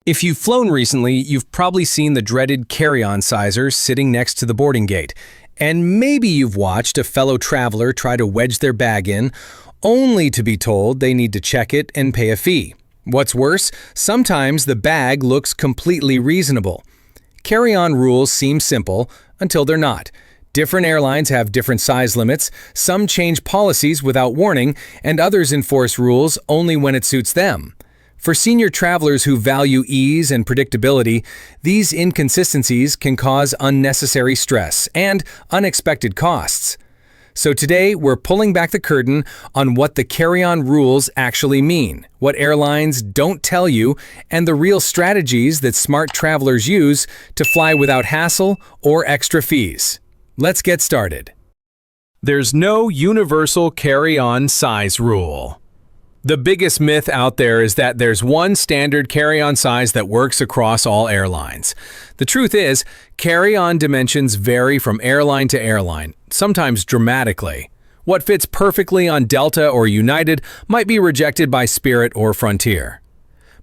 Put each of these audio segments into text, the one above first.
If you've flown recently, you've probably seen the dreaded carry-on sizers sitting next to the boarding gate. And maybe you've watched a fellow traveler try to wedge their bag in, only to be told they need to check it and pay a fee. What's worse, sometimes the bag looks completely reasonable. Carry-on rules seem simple until they're not. Different airlines have different size limits, some change policies without warning, and others enforce rules only when it suits them. For senior travelers who value ease and predictability, these inconsistencies can cause unnecessary stress and unexpected costs. So today, we're pulling back the curtain on what the carry-on rules actually mean, what airlines don't tell you, and the real strategies that smart travelers use to fly without hassle or extra fees. Let's get started. There's no universal carry-on size rule. The biggest myth out there is that there's one standard carry-on size that works across all airlines. The truth is, carry-on dimensions vary from airline to airline, sometimes dramatically. What fits perfectly on Delta or United might be rejected by Spirit or Frontier.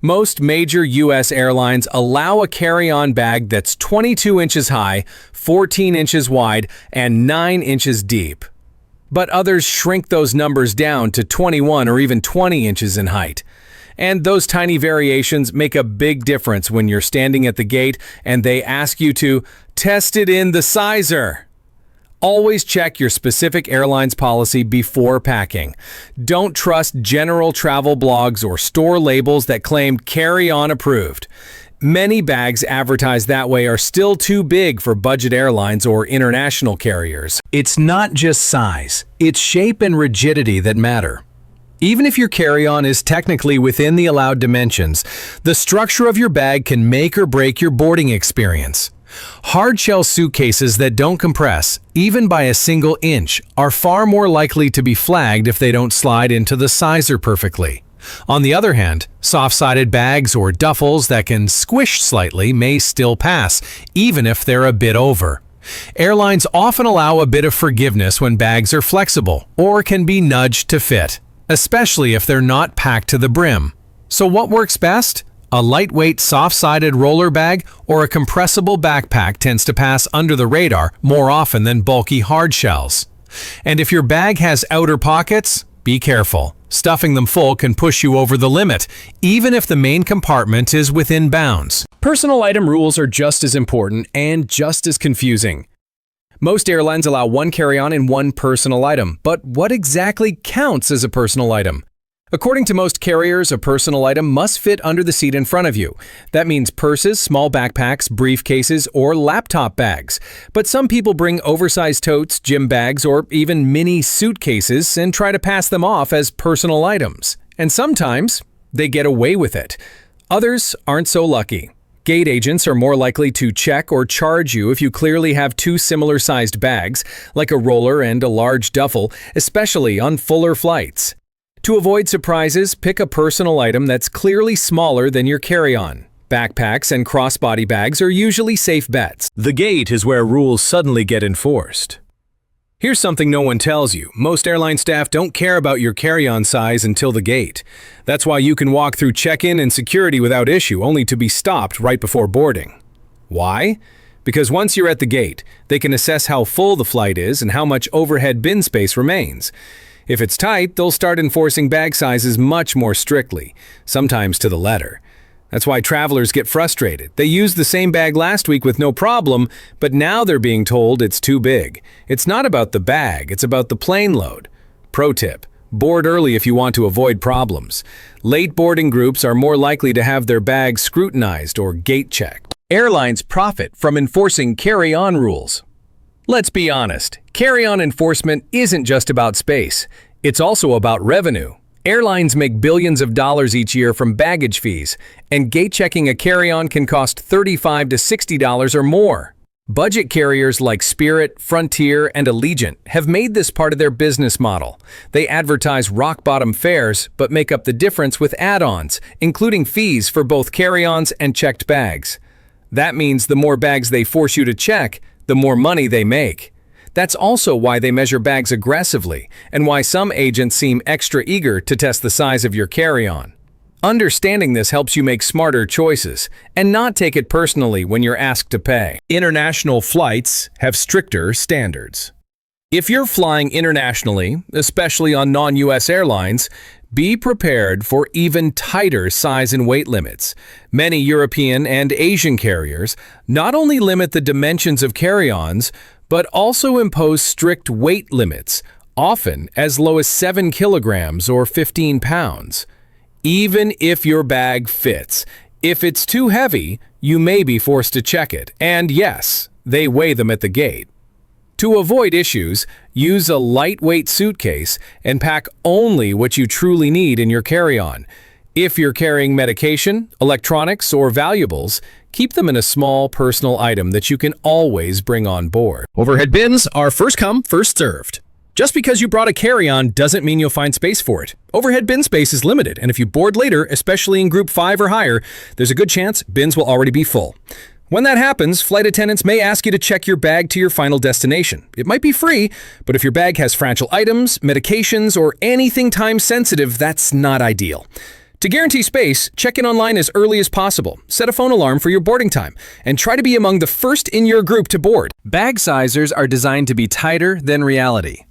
Most major U.S. airlines allow a carry-on bag that's 22 inches high, 14 inches wide, and 9 inches deep. But others shrink those numbers down to 21 or even 20 inches in height. And those tiny variations make a big difference when you're standing at the gate and they ask you to test it in the sizer. Always check your specific airline's policy before packing. Don't trust general travel blogs or store labels that claim carry-on approved. Many bags advertised that way are still too big for budget airlines or international carriers. It's not just size, it's shape and rigidity that matter. Even if your carry-on is technically within the allowed dimensions, the structure of your bag can make or break your boarding experience. Hard-shell suitcases that don't compress, even by a single inch, are far more likely to be flagged if they don't slide into the sizer perfectly. On the other hand, soft-sided bags or duffels that can squish slightly may still pass, even if they're a bit over. Airlines often allow a bit of forgiveness when bags are flexible or can be nudged to fit, especially if they're not packed to the brim. So what works best? A lightweight, soft-sided roller bag or a compressible backpack tends to pass under the radar more often than bulky hard shells. And if your bag has outer pockets, be careful. Stuffing them full can push you over the limit, even if the main compartment is within bounds. Personal item rules are just as important and just as confusing. Most airlines allow one carry-on and one personal item, but what exactly counts as a personal item? According to most carriers, a personal item must fit under the seat in front of you. That means purses, small backpacks, briefcases, or laptop bags. But some people bring oversized totes, gym bags, or even mini suitcases and try to pass them off as personal items. And sometimes they get away with it. Others aren't so lucky. Gate agents are more likely to check or charge you if you clearly have two similar-sized bags, like a roller and a large duffel, especially on fuller flights. To avoid surprises, pick a personal item that's clearly smaller than your carry-on. Backpacks and crossbody bags are usually safe bets. The gate is where rules suddenly get enforced. Here's something no one tells you. Most airline staff don't care about your carry-on size until the gate. That's why you can walk through check-in and security without issue, only to be stopped right before boarding. Why? Because once you're at the gate, they can assess how full the flight is and how much overhead bin space remains. If it's tight, they'll start enforcing bag sizes much more strictly, sometimes to the letter. That's why travelers get frustrated. They used the same bag last week with no problem, but now they're being told it's too big. It's not about the bag, it's about the plane load. Pro tip: board early if you want to avoid problems. Late boarding groups are more likely to have their bags scrutinized or gate checked. Airlines profit from enforcing carry-on rules. Let's be honest, carry-on enforcement isn't just about space. It's also about revenue. Airlines make billions of dollars each year from baggage fees, and gate checking a carry-on can cost $35 to $60 or more. Budget carriers like Spirit, Frontier, and Allegiant have made this part of their business model. They advertise rock-bottom fares, but make up the difference with add-ons, including fees for both carry-ons and checked bags. That means the more bags they force you to check, the more money they make. That's also why they measure bags aggressively, and why some agents seem extra eager to test the size of your carry-on. Understanding this helps you make smarter choices and not take it personally when you're asked to pay. International flights have stricter standards. If you're flying internationally, especially on non-US airlines, be prepared for even tighter size and weight limits. Many European and Asian carriers not only limit the dimensions of carry-ons, but also impose strict weight limits, often as low as 7 kilograms or 15 pounds. Even if your bag fits, if it's too heavy, you may be forced to check it. And yes, they weigh them at the gate. To avoid issues, use a lightweight suitcase and pack only what you truly need in your carry-on. If you're carrying medication, electronics, or valuables, keep them in a small personal item that you can always bring on board. Overhead bins are first come, first served. Just because you brought a carry-on doesn't mean you'll find space for it. Overhead bin space is limited, and if you board later, especially in group 5 or higher, there's a good chance bins will already be full. When that happens, flight attendants may ask you to check your bag to your final destination. It might be free, but if your bag has fragile items, medications, or anything time-sensitive, that's not ideal. To guarantee space, check in online as early as possible, set a phone alarm for your boarding time, and try to be among the first in your group to board. Bag sizers are designed to be tighter than reality.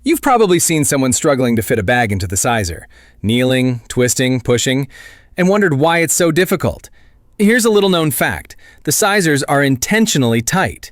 You've probably seen someone struggling to fit a bag into the sizer, kneeling, twisting, pushing, and wondered why it's so difficult. Here's a little-known fact. The sizers are intentionally tight.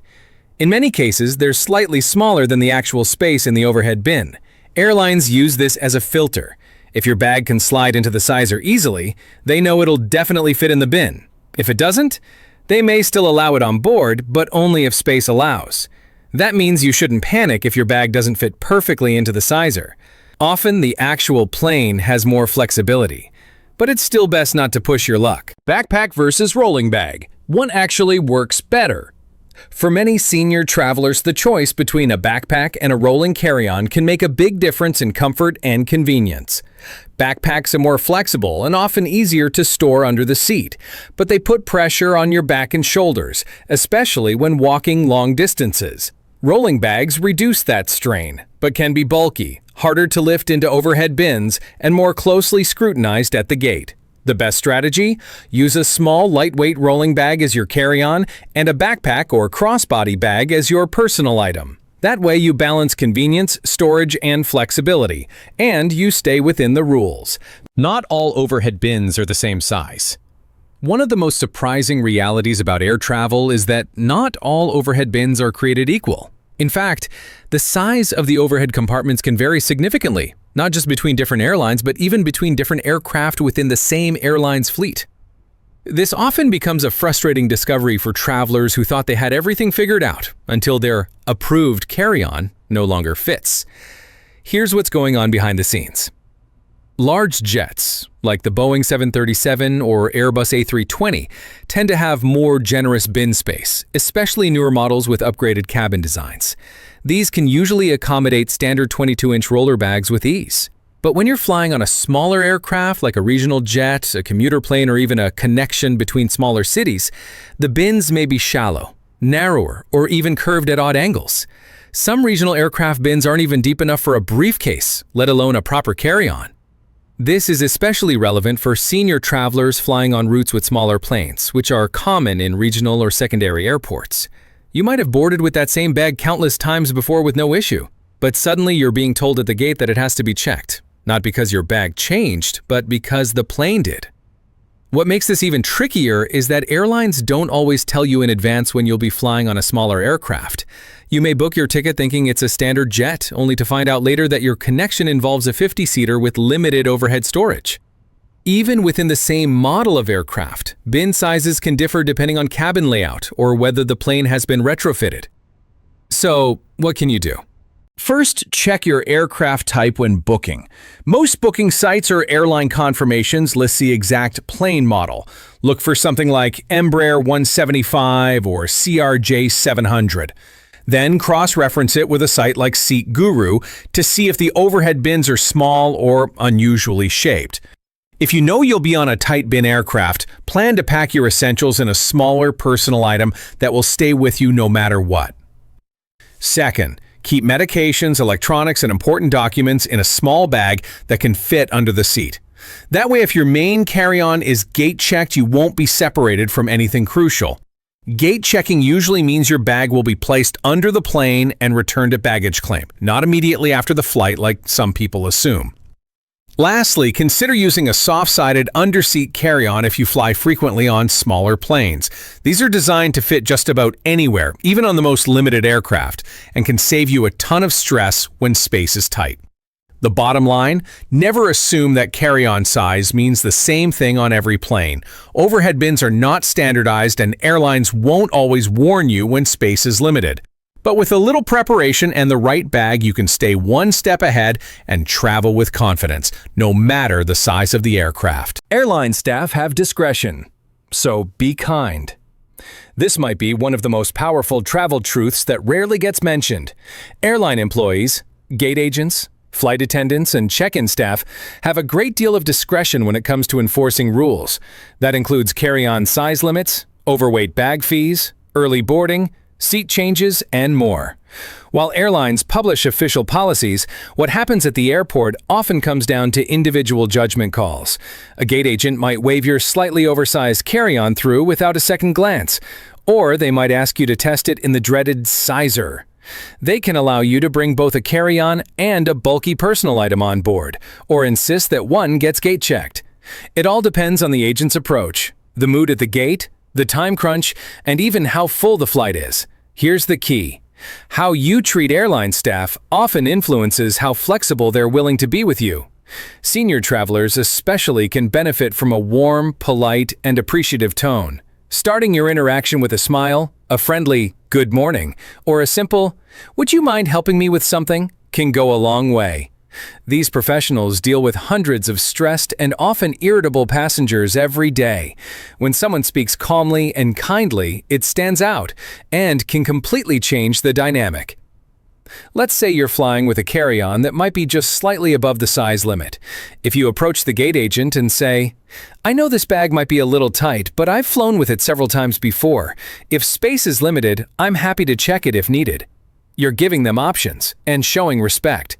In many cases, they're slightly smaller than the actual space in the overhead bin. Airlines use this as a filter. If your bag can slide into the sizer easily, they know it'll definitely fit in the bin. If it doesn't, they may still allow it on board, but only if space allows. That means you shouldn't panic if your bag doesn't fit perfectly into the sizer. Often, the actual plane has more flexibility. But it's still best not to push your luck. Backpack versus rolling bag. One actually works better. For many senior travelers, the choice between a backpack and a rolling carry-on can make a big difference in comfort and convenience. Backpacks are more flexible and often easier to store under the seat, but they put pressure on your back and shoulders, especially when walking long distances. Rolling bags reduce that strain, but can be bulky, harder to lift into overhead bins, and more closely scrutinized at the gate. The best strategy? Use a small, lightweight rolling bag as your carry-on and a backpack or crossbody bag as your personal item. That way you balance convenience, storage, and flexibility, and you stay within the rules. Not all overhead bins are the same size. One of the most surprising realities about air travel is that not all overhead bins are created equal. In fact, the size of the overhead compartments can vary significantly, not just between different airlines, but even between different aircraft within the same airline's fleet. This often becomes a frustrating discovery for travelers who thought they had everything figured out until their approved carry-on no longer fits. Here's what's going on behind the scenes. Large jets, like the Boeing 737 or Airbus A320, tend to have more generous bin space, especially newer models with upgraded cabin designs. These can usually accommodate standard 22-inch roller bags with ease. But when you're flying on a smaller aircraft like a regional jet, a commuter plane, or even a connection between smaller cities, the bins may be shallow, narrower, or even curved at odd angles. Some regional aircraft bins aren't even deep enough for a briefcase, let alone a proper carry-on. This is especially relevant for senior travelers flying on routes with smaller planes, which are common in regional or secondary airports. You might have boarded with that same bag countless times before with no issue, but suddenly you're being told at the gate that it has to be checked, not because your bag changed, but because the plane did. What makes this even trickier is that airlines don't always tell you in advance when you'll be flying on a smaller aircraft. You may book your ticket thinking it's a standard jet, only to find out later that your connection involves a 50-seater with limited overhead storage. Even within the same model of aircraft, bin sizes can differ depending on cabin layout or whether the plane has been retrofitted. So, what can you do? First, check your aircraft type when booking. Most booking sites or airline confirmations list the exact plane model. Look for something like Embraer 175 or CRJ 700. Then cross-reference it with a site like Seat Guru to see if the overhead bins are small or unusually shaped. If you know you'll be on a tight bin aircraft, plan to pack your essentials in a smaller personal item that will stay with you no matter what. Second, keep medications, electronics, and important documents in a small bag that can fit under the seat. That way, if your main carry-on is gate-checked, you won't be separated from anything crucial. Gate checking usually means your bag will be placed under the plane and returned at baggage claim, not immediately after the flight like some people assume. Lastly, consider using a soft-sided underseat carry-on if you fly frequently on smaller planes. These are designed to fit just about anywhere, even on the most limited aircraft, and can save you a ton of stress when space is tight. The bottom line, never assume that carry-on size means the same thing on every plane. Overhead bins are not standardized and airlines won't always warn you when space is limited. But with a little preparation and the right bag, you can stay one step ahead and travel with confidence, no matter the size of the aircraft. Airline staff have discretion, so be kind. This might be one of the most powerful travel truths that rarely gets mentioned. Airline employees, gate agents, flight attendants, and check-in staff have a great deal of discretion when it comes to enforcing rules. That includes carry-on size limits, overweight bag fees, early boarding, seat changes, and more. While airlines publish official policies, what happens at the airport often comes down to individual judgment calls. A gate agent might wave your slightly oversized carry-on through without a second glance, or they might ask you to test it in the dreaded sizer. They can allow you to bring both a carry-on and a bulky personal item on board, or insist that one gets gate-checked. It all depends on the agent's approach, the mood at the gate, the time crunch, and even how full the flight is. Here's the key. How you treat airline staff often influences how flexible they're willing to be with you. Senior travelers especially can benefit from a warm, polite, and appreciative tone. Starting your interaction with a smile, a friendly "good morning," or a simple "would you mind helping me with something?" can go a long way. These professionals deal with hundreds of stressed and often irritable passengers every day. When someone speaks calmly and kindly, it stands out and can completely change the dynamic. Let's say you're flying with a carry-on that might be just slightly above the size limit. If you approach the gate agent and say, "I know this bag might be a little tight, but I've flown with it several times before. If space is limited, I'm happy to check it if needed." You're giving them options and showing respect.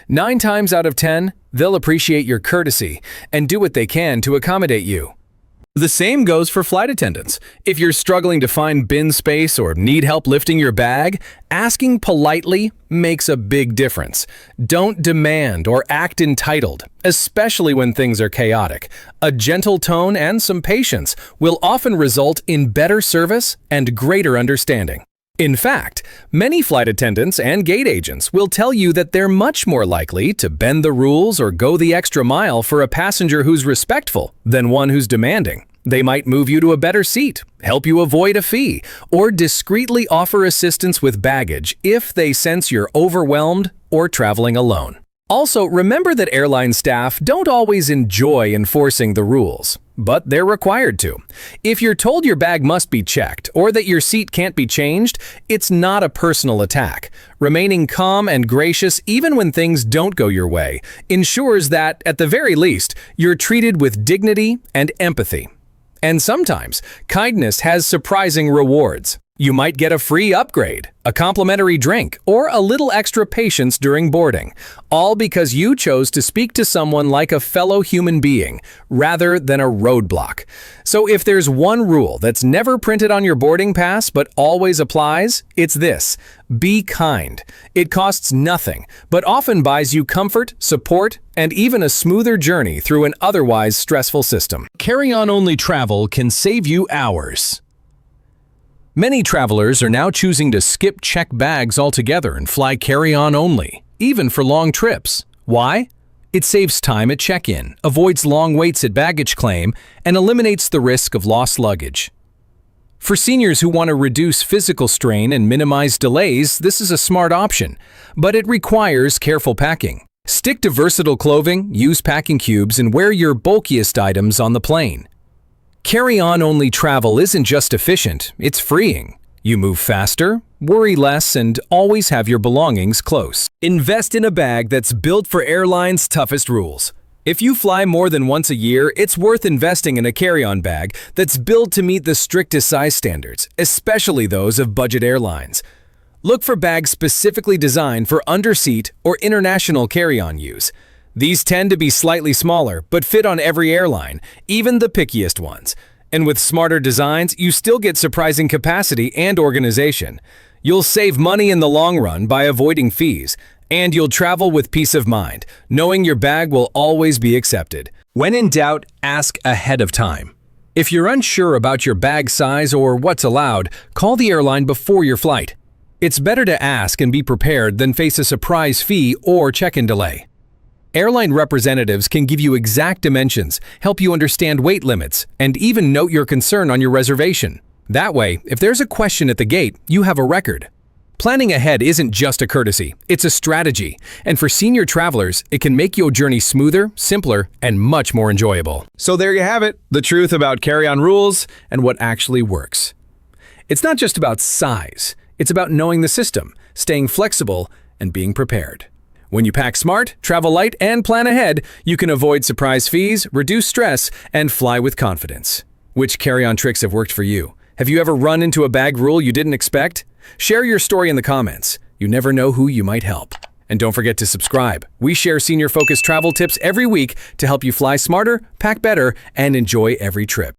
9 times out of 10, they'll appreciate your courtesy and do what they can to accommodate you. The same goes for flight attendants. If you're struggling to find bin space or need help lifting your bag, asking politely makes a big difference. Don't demand or act entitled, especially when things are chaotic. A gentle tone and some patience will often result in better service and greater understanding. In fact, many flight attendants and gate agents will tell you that they're much more likely to bend the rules or go the extra mile for a passenger who's respectful than one who's demanding. They might move you to a better seat, help you avoid a fee, or discreetly offer assistance with baggage if they sense you're overwhelmed or traveling alone. Also, remember that airline staff don't always enjoy enforcing the rules, but they're required to. If you're told your bag must be checked or that your seat can't be changed, it's not a personal attack. Remaining calm and gracious even when things don't go your way ensures that, at the very least, you're treated with dignity and empathy. And sometimes, kindness has surprising rewards. You might get a free upgrade, a complimentary drink, or a little extra patience during boarding, all because you chose to speak to someone like a fellow human being rather than a roadblock. So if there's one rule that's never printed on your boarding pass but always applies, it's this: be kind. It costs nothing, but often buys you comfort, support, and even a smoother journey through an otherwise stressful system. Carry-on-only travel can save you hours. Many travelers are now choosing to skip checked bags altogether and fly carry-on only, even for long trips. Why? It saves time at check-in, avoids long waits at baggage claim, and eliminates the risk of lost luggage. For seniors who want to reduce physical strain and minimize delays, this is a smart option, but it requires careful packing. Stick to versatile clothing, use packing cubes, and wear your bulkiest items on the plane. Carry-on-only travel isn't just efficient, it's freeing. You move faster, worry less, and always have your belongings close. Invest in a bag that's built for airlines' toughest rules. If you fly more than once a year, it's worth investing in a carry-on bag that's built to meet the strictest size standards, especially those of budget airlines. Look for bags specifically designed for underseat or international carry-on use. These tend to be slightly smaller, but fit on every airline, even the pickiest ones. And with smarter designs, you still get surprising capacity and organization. You'll save money in the long run by avoiding fees, and you'll travel with peace of mind, knowing your bag will always be accepted. When in doubt, ask ahead of time. If you're unsure about your bag size or what's allowed, call the airline before your flight. It's better to ask and be prepared than face a surprise fee or check-in delay. Airline representatives can give you exact dimensions, help you understand weight limits, and even note your concern on your reservation. That way, if there's a question at the gate, you have a record. Planning ahead isn't just a courtesy, it's a strategy. And for senior travelers, it can make your journey smoother, simpler, and much more enjoyable. So there you have it, the truth about carry-on rules and what actually works. It's not just about size, it's about knowing the system, staying flexible, and being prepared. When you pack smart, travel light, and plan ahead, you can avoid surprise fees, reduce stress, and fly with confidence. Which carry-on tricks have worked for you? Have you ever run into a bag rule you didn't expect? Share your story in the comments. You never know who you might help. And don't forget to subscribe. We share senior-focused travel tips every week to help you fly smarter, pack better, and enjoy every trip.